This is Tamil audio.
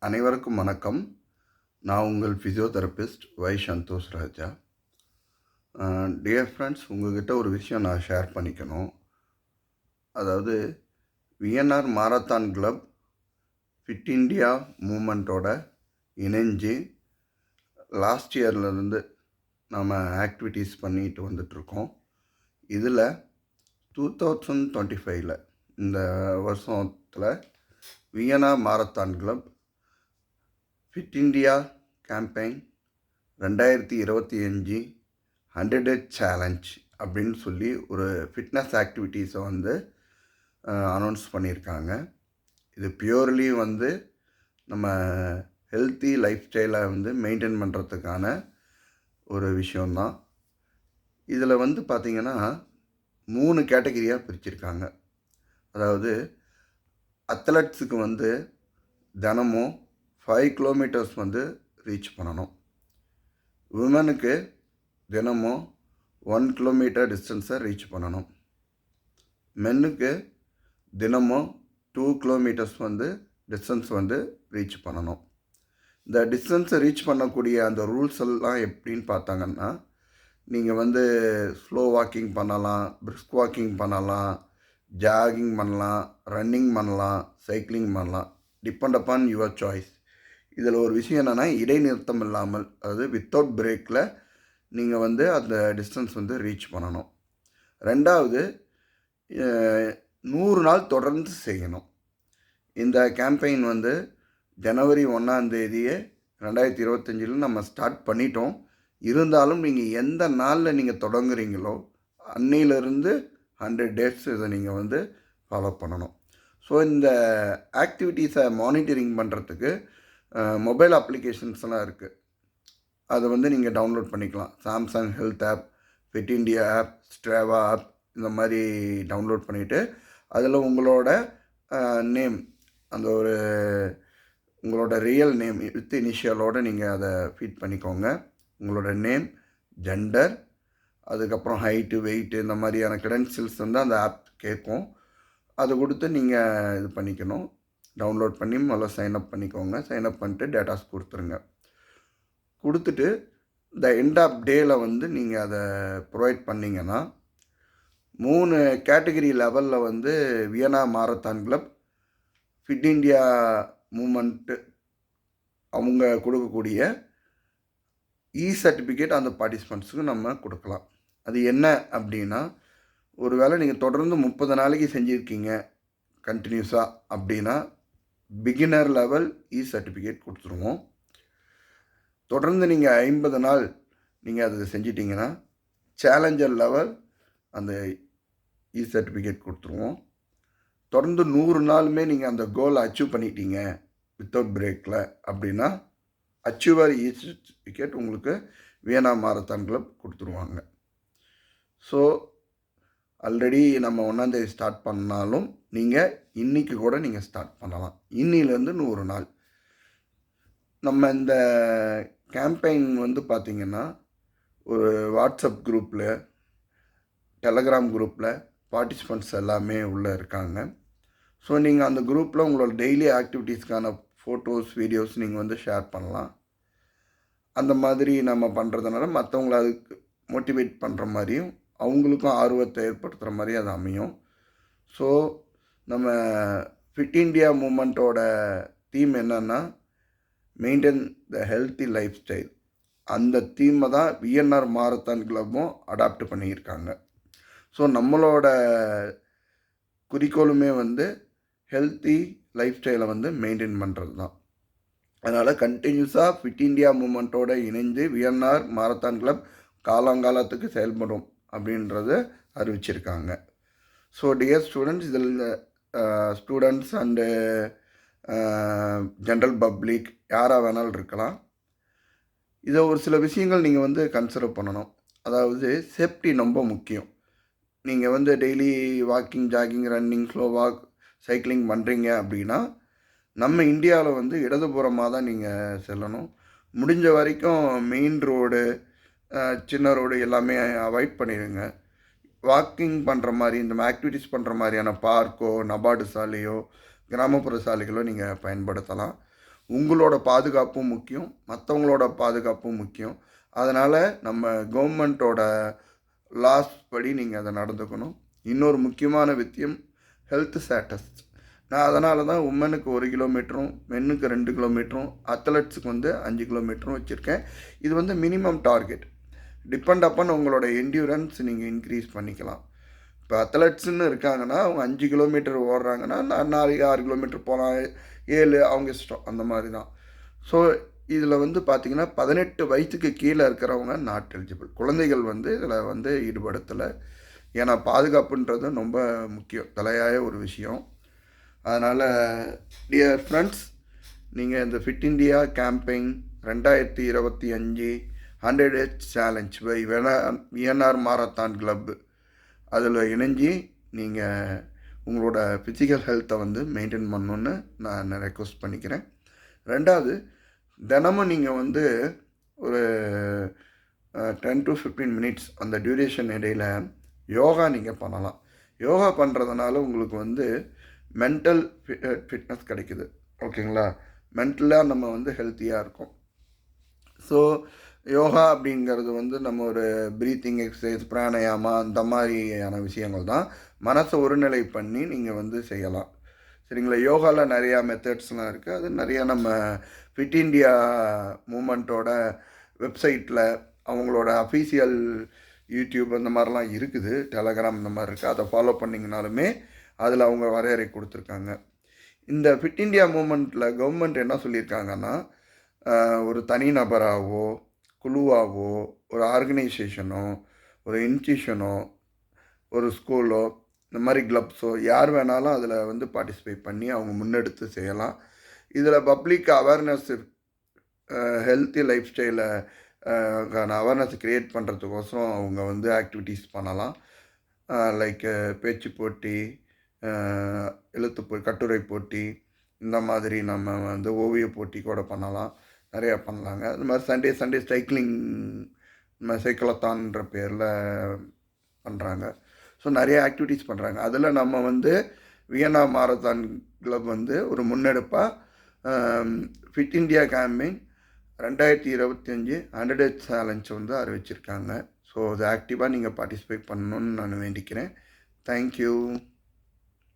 அனைவருக்கும் வணக்கம். நான் உங்கள் physiotherapist Santhosh Raja. Dear friends, உங்ககிட்ட ஒரு விஷயம் நான் ஷேர் பண்ணிக்கணும். அதாவது VNR marathon club fit India மூமெண்ட்டோட இணைஞ்சு லாஸ்ட் இயர்லேருந்து நம்ம ஆக்டிவிட்டீஸ் பண்ணிட்டு வந்துட்ருக்கோம். இதில் 2025 இந்த வருஷத்தில் Vienna marathon club fit India campaign 2025 100 டே சேலஞ்ச் அப்படின்னு சொல்லி ஒரு ஃபிட்னஸ் ஆக்டிவிட்டீஸை அனௌன்ஸ் பண்ணியிருக்காங்க. இது பியூர்லி நம்ம ஹெல்த்தி லைஃப் ஸ்டைலை மெயின்டைன் பண்ணுறதுக்கான ஒரு விஷயந்தான். இதில் பார்த்திங்கன்னா 3 கேட்டகரியாக பிரிச்சிருக்காங்க. அதாவது அத்லட்ஸுக்கு தினமும் 5 கிலோமீட்டர்ஸ் ரீச் பண்ணணும். விமனுக்கு தினமும் 1 கிலோமீட்டர் டிஸ்டன்ஸை ரீச் பண்ணணும். மென்னுக்கு தினமும் 2 கிலோமீட்டர்ஸ் டிஸ்டன்ஸ் ரீச் பண்ணணும். இந்த டிஸ்டன்ஸை ரீச் பண்ணக்கூடிய அந்த ரூல்ஸ் எல்லாம் எப்படின்னு பார்த்தாங்கன்னா, நீங்கள் ஸ்லோ வாக்கிங் பண்ணலாம், பிரிஸ்க் வாக்கிங் பண்ணலாம், ஜாகிங் பண்ணலாம், ரன்னிங் பண்ணலாம், சைக்கிளிங் பண்ணலாம். Depend upon your choice. இதில் ஒரு விஷயம் என்னென்னா, இடைநிறுத்தம் இல்லாமல், அதாவது வித்தவுட் பிரேக்கில் நீங்கள் அந்த டிஸ்டன்ஸ் ரீச் பண்ணணும். ரெண்டாவது, 100 நாள் தொடர்ந்து செய்யணும். இந்த கேம்பெயின் ஜனவரி 1ஆம் தேதியே 2025 நம்ம ஸ்டார்ட் பண்ணிட்டோம். இருந்தாலும் நீங்கள் எந்த நாளில் நீங்கள் தொடங்குறீங்களோ அன்னையிலேருந்து 100 டேஸ் இதை நீங்கள் ஃபாலோ பண்ணணும். ஸோ இந்த ஆக்டிவிட்டீஸை மானிட்டரிங் பண்ணுறதுக்கு மொபைல் அப்ளிகேஷன்ஸ்லாம் இருக்குது. அதை நீங்கள் டவுன்லோட் பண்ணிக்கலாம். Samsung Health app, Fit India app, Strava app, இந்த மாதிரி டவுன்லோட் பண்ணிவிட்டு அதில் உங்களோட நேம், அந்த ஒரு உங்களோட ரியல் நேம் வித் இனிஷியலோடு நீங்கள் அதை ஃபீட் பண்ணிக்கோங்க. உங்களோட நேம், ஜெண்டர், அதுக்கப்புறம் ஹைட்டு, வெயிட்டு, இந்த மாதிரியான க்ரெடென்ஷியல்ஸ் அந்த ஆப் கேட்கும். அதை கொடுத்து நீங்கள் இது பண்ணிக்கணும். டவுன்லோட் பண்ணி முதல்ல சைன்அப் பண்ணிக்கோங்க. சைன்அப் பண்ணிட்டு டேட்டாஸ் கொடுத்துருங்க. கொடுத்துட்டு இந்த எண்ட் ஆஃப் டேயில் நீங்கள் அதை ப்ரொவைட் பண்ணிங்கன்னா 3 கேட்டகரி லெவலில் Vienna marathon club, fit India movement அவங்க கொடுக்கக்கூடிய சர்டிஃபிகேட் அந்த பார்ட்டிசிபெண்ட்ஸுக்கு நம்ம கொடுக்கலாம். அது என்ன அப்படின்னா, ஒரு வேளை நீங்கள் தொடர்ந்து 30 நாளைக்கு செஞ்சுருக்கீங்க கண்டினியூஸாக அப்படின்னா, பிகினர் லெவல் சர்டிஃபிகேட் கொடுத்துருவோம். தொடர்ந்து நீங்கள் 50 நாள் நீங்கள் அதை செஞ்சிட்டிங்கன்னா சேலஞ்சர் லெவல் அந்த சர்டிஃபிகேட் கொடுத்துருவோம். தொடர்ந்து 100 நாளுமே நீங்கள் அந்த கோலை அச்சீவ் பண்ணிட்டீங்க வித்தவுட் பிரேக்கில் அப்படின்னா அச்சீவர் சர்டிஃபிகேட் உங்களுக்கு வியன்னா மாரத்தான் கிளப் கொடுத்துருவாங்க. ஸோ ஆல்ரெடி நம்ம 1ஆம் தேதி ஸ்டார்ட் பண்ணாலும் நீங்கள் இன்றைக்கி கூட நீங்கள் ஸ்டார்ட் பண்ணலாம். இன்னிலேருந்து 100 நாள். நம்ம இந்த கேம்பெயின் பார்த்திங்கன்னா ஒரு வாட்ஸ்அப் குரூப்பில், டெலகிராம் குரூப்பில் பார்ட்டிசிபெண்ட்ஸ் எல்லாமே உள்ளே இருக்காங்க. ஸோ நீங்கள் அந்த குரூப்பில் உங்களோட டெய்லி ஆக்டிவிட்டீஸ்க்கான ஃபோட்டோஸ், வீடியோஸ் நீங்கள் ஷேர் பண்ணலாம். அந்த மாதிரி நம்ம பண்ணுறதுனால மற்றவங்கள அதுக்கு மோட்டிவேட் பண்ணுற மாதிரியும் அவங்களுக்கும் ஆர்வத்தை ஏற்படுத்துகிற மாதிரி அது அமையும். ஸோ நம்ம ஃபிட் இண்டியா மூமெண்ட்டோட தீம் என்னென்னா, maintain the healthy life style. அந்த தீமை தான் விஎன்ஆர் மாரத்தான் கிளப்பும் அடாப்ட் பண்ணியிருக்காங்க. ஸோ நம்மளோட குறிக்கோளுமே ஹெல்த்தி லைஃப் ஸ்டைலை மெயின்டைன் பண்ணுறது தான். அதனால் கண்டினியூஸாக ஃபிட் இண்டியா மூமெண்ட்டோடு இணைந்து விஎன்ஆர் மாரத்தான் கிளப் காலங்காலத்துக்கு செயல்படும் அப்படின்றத அறிவிச்சிருக்காங்க. ஸோ டியர் ஸ்டூடெண்ட்ஸ், இதில் ஸ்டூடெண்ட்ஸ் அண்டு ஜென்ரல் பப்ளிக் யாராக வேணாலும் இருக்கலாம். இதை ஒரு சில விஷயங்கள் நீங்கள் கன்சிடர் பண்ணணும். அதாவது சேஃப்டி ரொம்ப முக்கியம். நீங்கள் daily walking, jogging, running, slow walk, cycling பண்ணுறீங்க அப்படின்னா நம்ம இந்தியாவில் இடதுபுறமாக தான் நீங்கள் செல்லணும். முடிஞ்ச வரைக்கும் மெயின் ரோடு, சின்ன ரோடு எல்லாமே அவாய்ட் பண்ணிடுங்க. வாக்கிங் பண்ணுற மாதிரி, இந்த ஆக்டிவிட்டீஸ் பண்ணுற மாதிரியான பார்க்கோ, நபார்டு சாலையோ, கிராமப்புற சாலைகளோ நீங்கள் பயன்படுத்தலாம். உங்களோட பாதுகாப்பும் முக்கியம், மற்றவங்களோட பாதுகாப்பும் முக்கியம். அதனால் நம்ம கவர்மெண்ட்டோட லாஸ் படி நீங்கள் அதை நடந்துக்கணும். இன்னொரு முக்கியமான விஷயம் ஹெல்த் ஸ்டேட்டஸ். நான் அதனால தான் உமனுக்கு 1 கிலோமீட்டரும் மென்னுக்கு 2 கிலோமீட்டரும் அத்லெட்ஸுக்கு வந்து 5 கிலோமீட்டரும் வச்சுருக்கேன். இது வந்து மினிமம் டார்கெட். டிபெண்ட் அப்பன் உங்களோட என்டியூரன்ஸ் நீங்கள் இன்க்ரீஸ் பண்ணிக்கலாம். இப்போ அத்லெட்ஸுன்னு இருக்காங்கன்னா அவங்க 5 கிலோமீட்டர் ஓடுறாங்கன்னா 4 6 கிலோமீட்டர் போகலாம், 7 அவங்க இஷ்டம், அந்த மாதிரி தான். ஸோ இதில் வந்து பார்த்திங்கன்னா 18 வயசுக்கு கீழே இருக்கிறவங்க நாட் எலிஜிபிள். குழந்தைகள் வந்து இதில் வந்து ஈடுபடுத்தலை. ஏன்னா பாதுகாப்புன்றது ரொம்ப முக்கியம், தலையாய ஒரு விஷயம். அதனால் டியர் ஃப்ரெண்ட்ஸ், நீங்கள் இந்த Fit India campaign 2025 100 Days challenge by VNR marathon club அதில் இணைஞ்சி நீங்கள் உங்களோட ஃபிசிக்கல் ஹெல்த்தை வந்து மெயின்டைன் பண்ணணுன்னு நான் ரெக்வஸ்ட் பண்ணிக்கிறேன். ரெண்டாவது, தினமும் நீங்கள் வந்து ஒரு 10 to 15 மினிட்ஸ் அந்த டியூரேஷன் இடையில் யோகா நீங்கள் பண்ணலாம். யோகா பண்ணுறதுனால உங்களுக்கு வந்து மென்டல் ஃபிட்னஸ் கிடைக்குது. ஓகேங்களா? மென்டலாக நம்ம வந்து ஹெல்த்தியாக இருக்கும். ஸோ யோகா அப்படிங்கிறது வந்து நம்ம ஒரு ப்ரீத்திங் எக்ஸசைஸ், பிராணாயாமா, அந்த மாதிரியான விஷயங்கள் தான். மனசை ஒருநிலை பண்ணி நீங்கள் வந்து செய்யலாம். சரிங்களா? யோகாவில் நிறையா மெத்தட்ஸ்லாம் இருக்குது. அது நிறையா நம்ம ஃபிட் இண்டியா மூமெண்ட்டோட வெப்சைட்டில் அவங்களோட அஃபீஷியல் யூடியூப் அந்த மாதிரிலாம் இருக்குது, டெலகிராம் இந்த மாதிரி இருக்குது. அதை ஃபாலோ பண்ணிங்கனாலுமே அதில் அவங்க வரையறை கொடுத்துருக்காங்க. இந்த ஃபிட் இண்டியா மூமெண்ட்டில் கவர்மெண்ட் என்ன சொல்லியிருக்காங்கன்னா, ஒரு தனிநபராகவோ குழுவாகவோ ஒரு ஆர்கனைசேஷனோ ஒரு இன்ஸ்டியூஷனோ ஒரு ஸ்கூலோ இந்த மாதிரி கிளப்ஸோ யார் வேணாலும் அதில் வந்து பார்ட்டிசிபேட் பண்ணி அவங்க முன்னெடுத்து செய்யலாம். இதில் பப்ளிக் அவேர்னஸ், ஹெல்த்தி லைஃப் ஸ்டைலை அவேர்னஸ் க்ரியேட் பண்ணுறதுக்கோசரம் அவங்க வந்து ஆக்டிவிட்டீஸ் பண்ணலாம். லைக் பேச்சு போட்டி, கட்டுரை போட்டி, இந்த மாதிரி நம்ம வந்து ஓவிய போட்டி கூட பண்ணலாம், நிறையா பண்ணலாங்க. அது மாதிரி சண்டே சைக்கிளிங் சைக்கிளத்தான்ற பேரில் பண்ணுறாங்க. ஸோ நிறைய ஆக்டிவிட்டீஸ் பண்ணுறாங்க. அதில் நம்ம வந்து வியன்னா மாரத்தான் கிளப் வந்து ஒரு முன்னெடுப்பாக fit India campaign 2025 100 Days challenge வந்து அறிவிச்சிருக்காங்க. ஸோ அது ஆக்டிவாக நீங்கள் பார்ட்டிசிபேட் பண்ணணுன்னு நான் வேண்டிக்கிறேன். தேங்க்யூ.